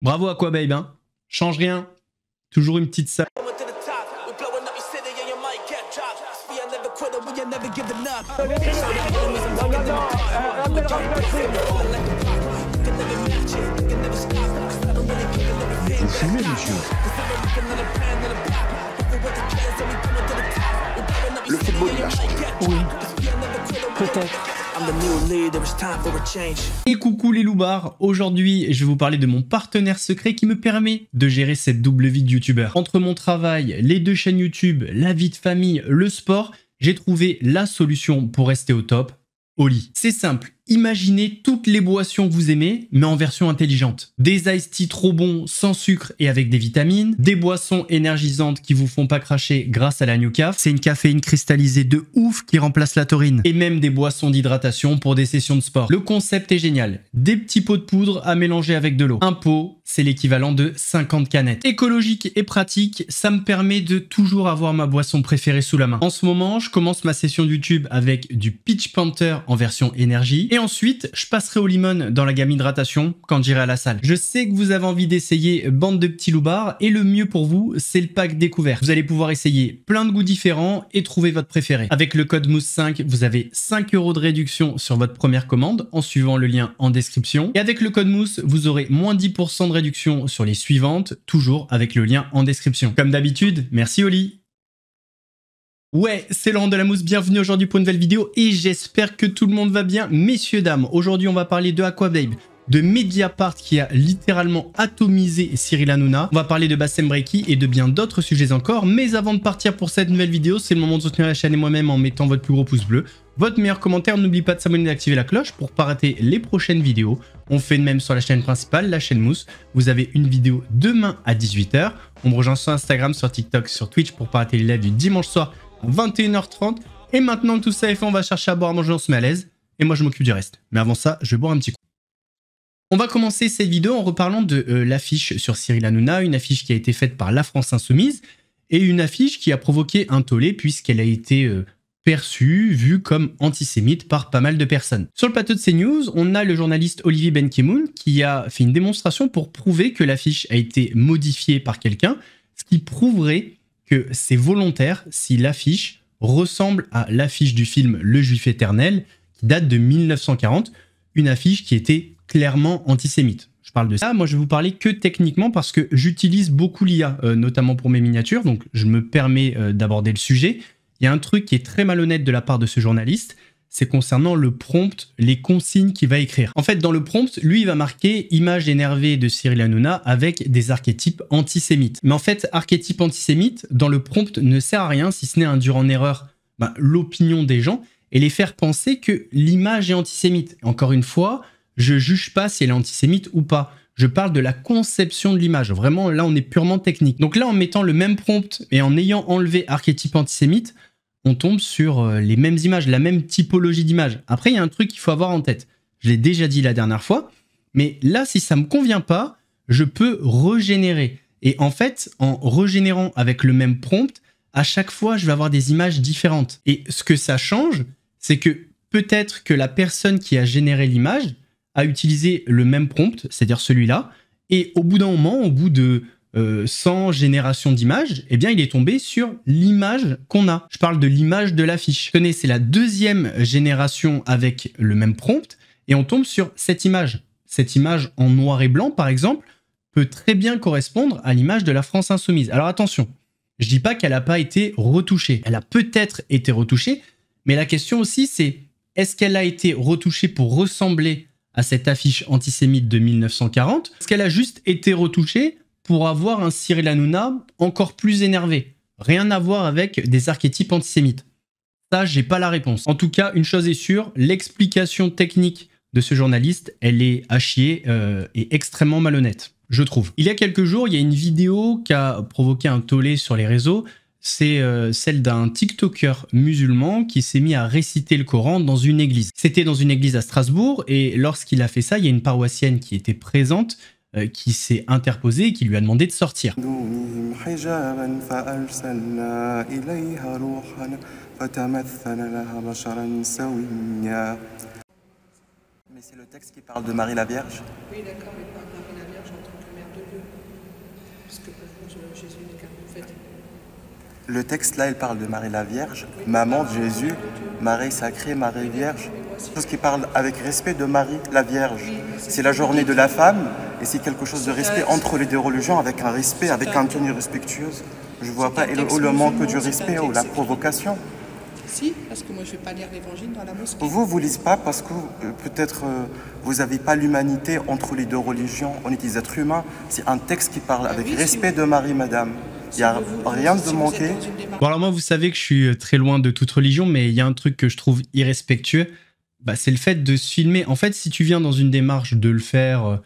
Bravo Aquababe, hein. Change rien. Toujours une petite salle. Vous fumez, monsieur? Le football, il a changé. Oui, peut-être. Et coucou les loupards, aujourd'hui je vais vous parler de mon partenaire secret qui me permet de gérer cette double vie de youtubeur. Entre mon travail, les 2 chaînes YouTube, la vie de famille, le sport, j'ai trouvé la solution pour rester au top, Oli. C'est simple, imaginez toutes les boissons que vous aimez, mais en version intelligente. Des iced tea trop bons, sans sucre et avec des vitamines, des boissons énergisantes qui vous font pas cracher grâce à la New Caf. C'est une caféine cristallisée de ouf qui remplace la taurine. Et même des boissons d'hydratation pour des sessions de sport. Le concept est génial. Des petits pots de poudre à mélanger avec de l'eau. Un pot, c'est l'équivalent de 50 canettes. Écologique et pratique, ça me permet de toujours avoir ma boisson préférée sous la main. En ce moment, je commence ma session YouTube avec du Peach Panther en version énergie. Et ensuite, je passerai au limon dans la gamme hydratation quand j'irai à la salle. Je sais que vous avez envie d'essayer bande de petits loupards et le mieux pour vous, c'est le pack découvert. Vous allez pouvoir essayer plein de goûts différents et trouver votre préféré. Avec le code MOUSSE5, vous avez 5 € de réduction sur votre première commande en suivant le lien en description. Et avec le code MOUSSE, vous aurez moins 10% de réduction sur les suivantes, toujours avec le lien en description. Comme d'habitude, merci Oli. Ouais, c'est Laurent de la Mousse, bienvenue aujourd'hui pour une nouvelle vidéo et j'espère que tout le monde va bien. Messieurs, dames, aujourd'hui on va parler de Aquababe, de Mediapart qui a littéralement atomisé Cyril Hanouna. On va parler de Bassem Breki et de bien d'autres sujets encore. Mais avant de partir pour cette nouvelle vidéo, c'est le moment de soutenir la chaîne et moi-même en mettant votre plus gros pouce bleu, votre meilleur commentaire. N'oubliez pas de s'abonner et d'activer la cloche pour ne pas rater les prochaines vidéos. On fait de même sur la chaîne principale, la chaîne Mousse. Vous avez une vidéo demain à 18 h. On me rejoint sur Instagram, sur TikTok, sur Twitch pour ne pas rater les lives du dimanche soir à 21 h 30. Et maintenant que tout ça est fait, on va chercher à boire, à manger, on se met à l'aise. Et moi, je m'occupe du reste. Mais avant ça, je vais boire un petit coup. On va commencer cette vidéo en reparlant de l'affiche sur Cyril Hanouna, une affiche qui a été faite par la France Insoumise et une affiche qui a provoqué un tollé puisqu'elle a été perçue, vue comme antisémite par pas mal de personnes. Sur le plateau de CNews, on a le journaliste Olivier Benkemoun qui a fait une démonstration pour prouver que l'affiche a été modifiée par quelqu'un, ce qui prouverait que c'est volontaire si l'affiche ressemble à l'affiche du film Le Juif éternel qui date de 1940, une affiche qui était clairement antisémite. Je parle de ça, moi je vais vous parler que techniquement parce que j'utilise beaucoup l'IA, notamment pour mes miniatures, donc je me permets d'aborder le sujet. Il y a un truc qui est très malhonnête de la part de ce journaliste, c'est concernant le prompt, les consignes qu'il va écrire. En fait, dans le prompt, lui, il va marquer « image énervée de Cyril Hanouna » avec des archétypes antisémites. Mais en fait, archétype antisémite, dans le prompt, ne sert à rien si ce n'est à induire en erreur l'opinion des gens et les faire penser que l'image est antisémite. Encore une fois, je juge pas si elle est antisémite ou pas. Je parle de la conception de l'image. Vraiment, là, on est purement technique. Donc là, en mettant le même prompt et en ayant enlevé archétype antisémite, on tombe sur les mêmes images, la même typologie d'images. Après, il y a un truc qu'il faut avoir en tête. Je l'ai déjà dit la dernière fois, mais là, si ça me convient pas, je peux régénérer. Et en fait, en régénérant avec le même prompt, à chaque fois, je vais avoir des images différentes. Et ce que ça change, c'est que peut-être que la personne qui a généré l'image a utilisé le même prompt, c'est-à-dire celui-là, et au bout d'un moment, au bout de 100 générations d'images, eh bien, il est tombé sur l'image qu'on a. Je parle de l'image de l'affiche. Tenez, c'est la 2e génération avec le même prompt, et on tombe sur cette image. Cette image en noir et blanc, par exemple, peut très bien correspondre à l'image de la France Insoumise. Alors attention, je dis pas qu'elle n'a pas été retouchée. Elle a peut-être été retouchée, mais la question aussi, c'est est-ce qu'elle a été retouchée pour ressembler à cette affiche antisémite de 1940? Est-ce qu'elle a juste été retouchée pour avoir un Cyril Hanouna encore plus énervé? Rien à voir avec des archétypes antisémites. Ça, j'ai pas la réponse. En tout cas, une chose est sûre, l'explication technique de ce journaliste, elle est à chier et extrêmement malhonnête, je trouve. Il y a quelques jours, il y a une vidéo qui a provoqué un tollé sur les réseaux. C'est celle d'un TikToker musulman qui s'est mis à réciter le Coran dans une église. C'était dans une église à Strasbourg et lorsqu'il a fait ça, il y a une paroissienne qui était présente qui s'est interposée et qui lui a demandé de sortir. Mais c'est le texte qui parle de Marie la Vierge. Oui, d'accord, mais pas Marie la Vierge en tant que mère Parce que pour vous, Jésus n'est qu'un fait. Le texte là, il parle de Marie la Vierge, maman de Jésus, Marie sacrée, Marie Vierge. Tout ce qui parle avec respect de Marie la Vierge. C'est la journée de la femme et c'est quelque chose de respect entre les deux religions, avec un respect, avec un tenue respectueuse. Je ne vois pas où le manque du respect ou la provocation. Si, parce que moi je ne vais pas lire l'évangile dans la mosquée. Vous ne lisez pas parce que peut-être vous n'avez pas l'humanité entre les deux religions. On est des êtres humains. C'est un texte qui parle avec respect de Marie, madame. Il n'y a rien de manqué. Bon alors moi vous savez que je suis très loin de toute religion, mais il y a un truc que je trouve irrespectueux, c'est le fait de se filmer. En fait, si tu viens dans une démarche de le faire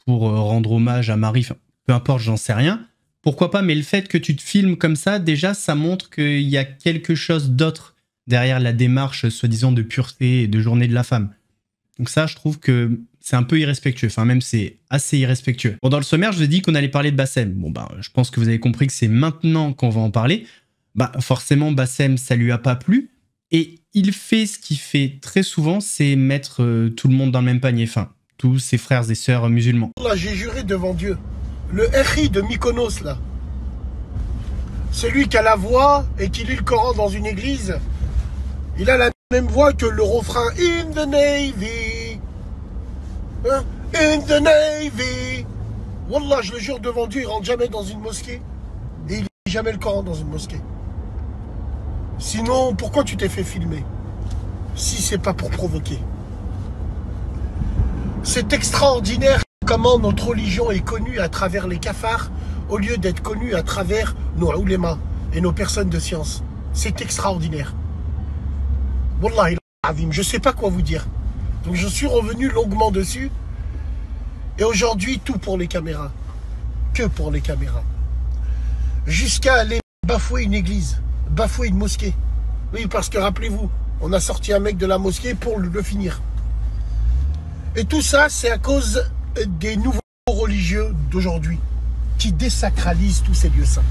pour rendre hommage à Marie, peu importe, j'en sais rien, pourquoi pas, mais le fait que tu te filmes comme ça, déjà ça montre qu'il y a quelque chose d'autre derrière la démarche soi-disant de pureté et de journée de la femme. Donc ça, je trouve que c'est un peu irrespectueux. Enfin, même c'est assez irrespectueux. Bon, dans le sommaire, je vous ai dit qu'on allait parler de Bassem. Bon, je pense que vous avez compris que c'est maintenant qu'on va en parler. Forcément, Bassem, ça lui a pas plu. Et il fait ce qu'il fait très souvent, c'est mettre tout le monde dans le même panier. Enfin, tous ses frères et sœurs musulmans. Là, j'ai juré devant Dieu. Le Echi de Mykonos, là. Celui qui a la voix et qui lit le Coran dans une église, il a la même voix que le refrain In the Navy. Hein? In the Navy. Wallah, je le jure devant Dieu, il rentre jamais dans une mosquée. Et il lit jamais le Coran dans une mosquée. Sinon, pourquoi tu t'es fait filmer? Si c'est pas pour provoquer. C'est extraordinaire comment notre religion est connue à travers les cafards au lieu d'être connue à travers nos oulémas et nos personnes de science. C'est extraordinaire. Wallah, je ne sais pas quoi vous dire. Donc je suis revenu longuement dessus. Et aujourd'hui, tout pour les caméras. Que pour les caméras. Jusqu'à aller bafouer une église, bafouer une mosquée. Oui, parce que rappelez-vous, on a sorti un mec de la mosquée pour le finir. Et tout ça, c'est à cause des nouveaux religieux d'aujourd'hui qui désacralisent tous ces lieux saints.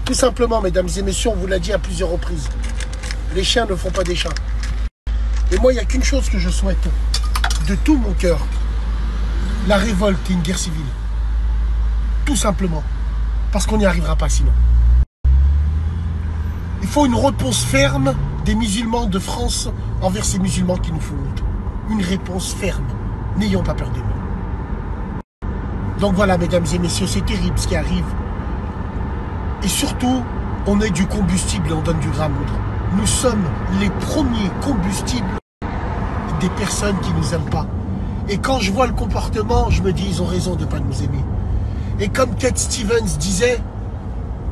Tout simplement, mesdames et messieurs, on vous l'a dit à plusieurs reprises. Les chiens ne font pas des chats. Et moi, il n'y a qu'une chose que je souhaite, de tout mon cœur. La révolte et une guerre civile. Tout simplement. Parce qu'on n'y arrivera pas sinon. Il faut une réponse ferme des musulmans de France envers ces musulmans qui nous font honte. Une réponse ferme. N'ayons pas peur des mots. Donc voilà, mesdames et messieurs, c'est terrible ce qui arrive. Et surtout, on est du combustible et on donne du grain à moudre. Nous sommes les premiers combustibles des personnes qui ne nous aiment pas. Et quand je vois le comportement, je me dis, ils ont raison de ne pas nous aimer. Et comme Cat Stevens disait,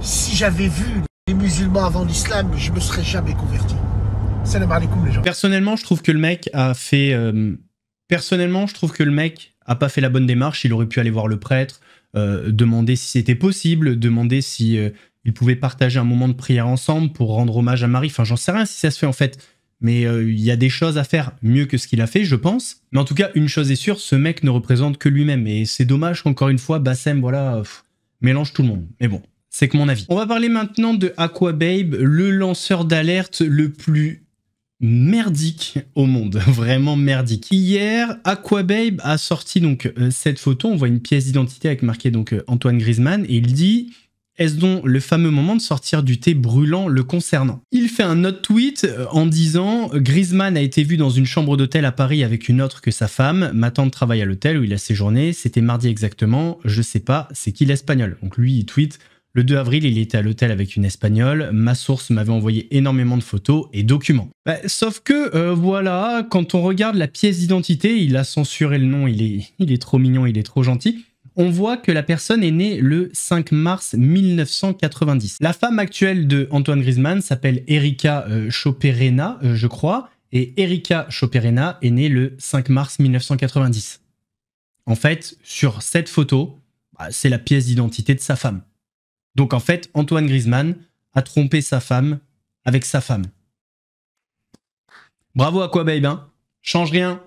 si j'avais vu les musulmans avant l'islam, je ne me serais jamais converti. Salam alaikum les gens. Personnellement, je trouve que le mec a fait... a pas fait la bonne démarche. Il aurait pu aller voir le prêtre, demander si c'était possible, demander si ils pouvaient partager un moment de prière ensemble pour rendre hommage à Marie. Enfin, j'en sais rien si ça se fait en fait. Mais il y a des choses à faire mieux que ce qu'il a fait, je pense. Mais en tout cas, une chose est sûre, ce mec ne représente que lui-même. Et c'est dommage qu'encore une fois, Bassem, voilà, mélange tout le monde. Mais bon, c'est que mon avis. On va parler maintenant de Aquababe, le lanceur d'alerte le plus merdique au monde, vraiment merdique. Hier, Aquababe a sorti donc cette photo, on voit une pièce d'identité avec marqué donc Antoine Griezmann et il dit « Est-ce donc le fameux moment de sortir du thé brûlant le concernant ?» Il fait un autre tweet en disant « Griezmann a été vu dans une chambre d'hôtel à Paris avec une autre que sa femme. Ma tante travaille à l'hôtel où il a séjourné. C'était mardi exactement. Je sais pas, c'est qui l'Espagnol ?» Donc lui, il tweet « Le 2 avril, il était à l'hôtel avec une Espagnole. Ma source m'avait envoyé énormément de photos et documents. » Sauf que, voilà, quand on regarde la pièce d'identité, il a censuré le nom, il est trop mignon, il est trop gentil. On voit que la personne est née le 5 mars 1990. La femme actuelle de Antoine Griezmann s'appelle Erika Choperena, je crois, et Erika Choperena est née le 5 mars 1990. En fait, sur cette photo, c'est la pièce d'identité de sa femme. Donc en fait, Antoine Griezmann a trompé sa femme avec sa femme. Bravo Aquababe, hein. Change rien.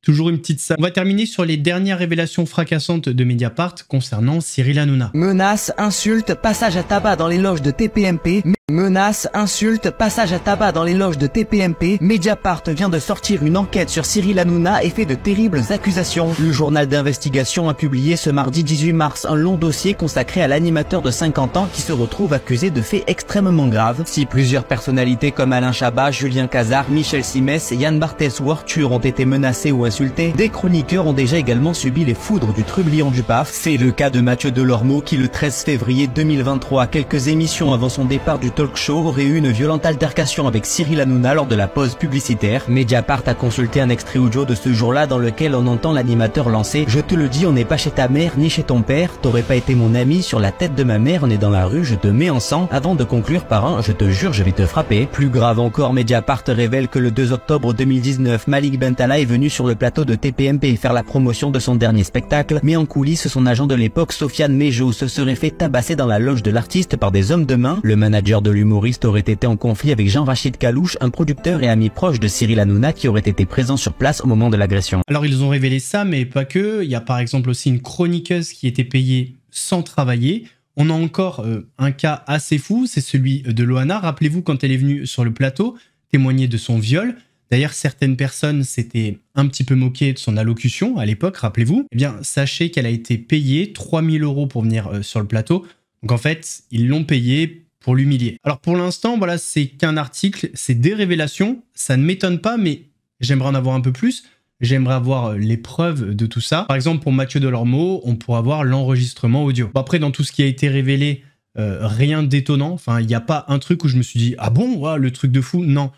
Toujours une petite salle. On va terminer sur les dernières révélations fracassantes de Mediapart concernant Cyril Hanouna. Menaces, insultes, passage à tabac dans les loges de TPMP, Menaces, insultes, passage à tabac dans les loges de TPMP, Mediapart vient de sortir une enquête sur Cyril Hanouna et fait de terribles accusations. Le journal d'investigation a publié ce mardi 18 mars un long dossier consacré à l'animateur de 50 ans qui se retrouve accusé de faits extrêmement graves. Si plusieurs personnalités comme Alain Chabat, Julien Cazard, Michel Simès, Yann Barthès ou Arthur ont été menacés ou insultés, des chroniqueurs ont déjà également subi les foudres du trublion du PAF. C'est le cas de Mathieu Delormeau qui le 13 février 2023, quelques émissions avant son départ du talk show, aurait eu une violente altercation avec Cyril Hanouna lors de la pause publicitaire. Mediapart a consulté un extrait audio de ce jour-là dans lequel on entend l'animateur lancer « Je te le dis, on n'est pas chez ta mère ni chez ton père, t'aurais pas été mon ami, sur la tête de ma mère, on est dans la rue, je te mets en sang » avant de conclure par un « Je te jure, je vais te frapper ». Plus grave encore, Mediapart révèle que le 2 octobre 2019, Malik Bentala est venu sur le plateau de TPMP faire la promotion de son dernier spectacle, mais en coulisses, son agent de l'époque, Sofiane Mejo, se serait fait tabasser dans la loge de l'artiste par des hommes de main. Le manager de l'humoriste aurait été en conflit avec Jean-Rachid Kalouche, un producteur et ami proche de Cyril Hanouna qui aurait été présent sur place au moment de l'agression. Alors ils ont révélé ça, mais pas que. Il y a par exemple aussi une chroniqueuse qui était payée sans travailler. On a encore un cas assez fou, c'est celui de Loana. Rappelez-vous quand elle est venue sur le plateau témoigner de son viol. D'ailleurs, certaines personnes s'étaient un petit peu moquées de son allocution à l'époque, rappelez-vous. Eh bien, sachez qu'elle a été payée 3 000 € pour venir sur le plateau. Donc en fait, ils l'ont payée pour l'humilier. Alors pour l'instant, voilà, c'est qu'un article, c'est des révélations, ça ne m'étonne pas, mais j'aimerais en avoir un peu plus. J'aimerais avoir les preuves de tout ça. Par exemple, pour Mathieu Delormeau, on pourra avoir l'enregistrement audio. Bon, après, dans tout ce qui a été révélé, rien d'étonnant. Enfin, il n'y a pas un truc où je me suis dit « Ah bon, ouais, le truc de fou ?» Non.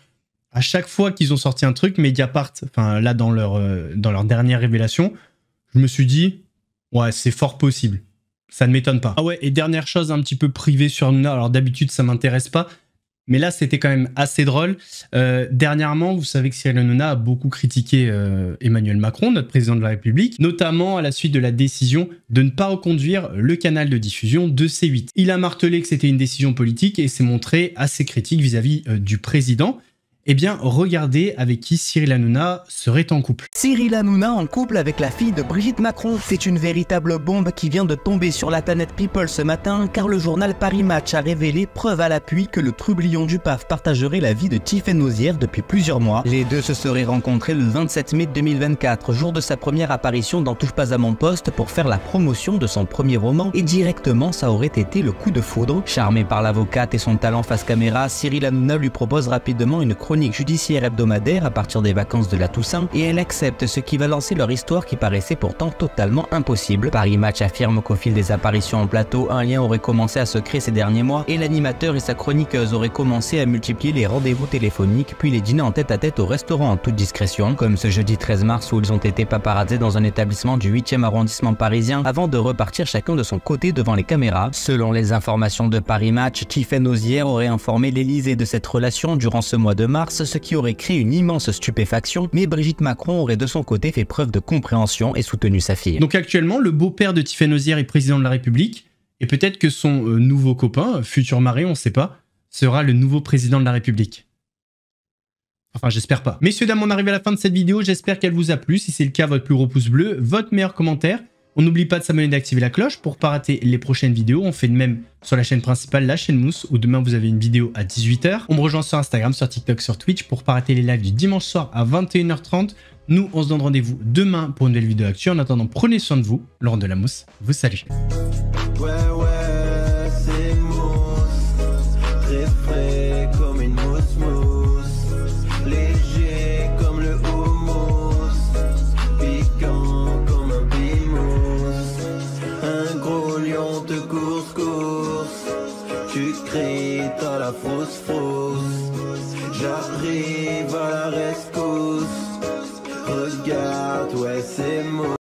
À chaque fois qu'ils ont sorti un truc, Mediapart, enfin là, dans leur dernière révélation, je me suis dit « Ouais, c'est fort possible. » Ça ne m'étonne pas. Ah ouais, et dernière chose un petit peu privée sur Hanouna, alors d'habitude ça m'intéresse pas, mais là c'était quand même assez drôle. Dernièrement, vous savez que Cyril Hanouna a beaucoup critiqué Emmanuel Macron, notre président de la République, notamment à la suite de la décision de ne pas reconduire le canal de diffusion de C8. Il a martelé que c'était une décision politique et s'est montré assez critique vis-à-vis du président. Eh bien, regardez avec qui Cyril Hanouna serait en couple. Cyril Hanouna en couple avec la fille de Brigitte Macron. C'est une véritable bombe qui vient de tomber sur la planète People ce matin, car le journal Paris Match a révélé, preuve à l'appui, que le trublion du PAF partagerait la vie de Tiffaine Nozière depuis plusieurs mois. Les deux se seraient rencontrés le 27 mai 2024, jour de sa première apparition dans Touche pas à mon poste pour faire la promotion de son premier roman, et directement ça aurait été le coup de foudre. Charmé par l'avocate et son talent face caméra, Cyril Hanouna lui propose rapidement une chronique judiciaire hebdomadaire à partir des vacances de la Toussaint et elle accepte, ce qui va lancer leur histoire qui paraissait pourtant totalement impossible. Paris Match affirme qu'au fil des apparitions en plateau, un lien aurait commencé à se créer ces derniers mois et l'animateur et sa chroniqueuse auraient commencé à multiplier les rendez-vous téléphoniques puis les dîners en tête-à-tête au restaurant en toute discrétion, comme ce jeudi 13 mars où ils ont été paparazzés dans un établissement du 8e arrondissement parisien avant de repartir chacun de son côté devant les caméras. Selon les informations de Paris Match, Tiffaine Nozière aurait informé l'Élysée de cette relation durant ce mois de mars, ce qui aurait créé une immense stupéfaction, mais Brigitte Macron aurait de son côté fait preuve de compréhension et soutenu sa fille. Donc actuellement, le beau-père de Tiffaine Nozière est président de la République, et peut-être que son nouveau copain, futur mari, on ne sait pas, sera le nouveau président de la République. Enfin, j'espère pas. Messieurs, dames, on arrive à la fin de cette vidéo, j'espère qu'elle vous a plu. Si c'est le cas, votre plus gros pouce bleu, votre meilleur commentaire. On n'oublie pas de s'abonner et d'activer la cloche pour ne pas rater les prochaines vidéos. On fait de même sur la chaîne principale, la chaîne Mousse, où demain vous avez une vidéo à 18 h. On me rejoint sur Instagram, sur TikTok, sur Twitch pour ne pas rater les lives du dimanche soir à 21 h 30. Nous, on se donne rendez-vous demain pour une nouvelle vidéo actuelle. En attendant, prenez soin de vous. Laurent de la Mousse vous salue. C'est mousse, très frais comme une mousse, léger comme le houmous, piquant comme un pimousse, un gros lion te course, tu cries, t'as la frousse, j'arrive à la rescousse, regarde, ouais c'est mousse.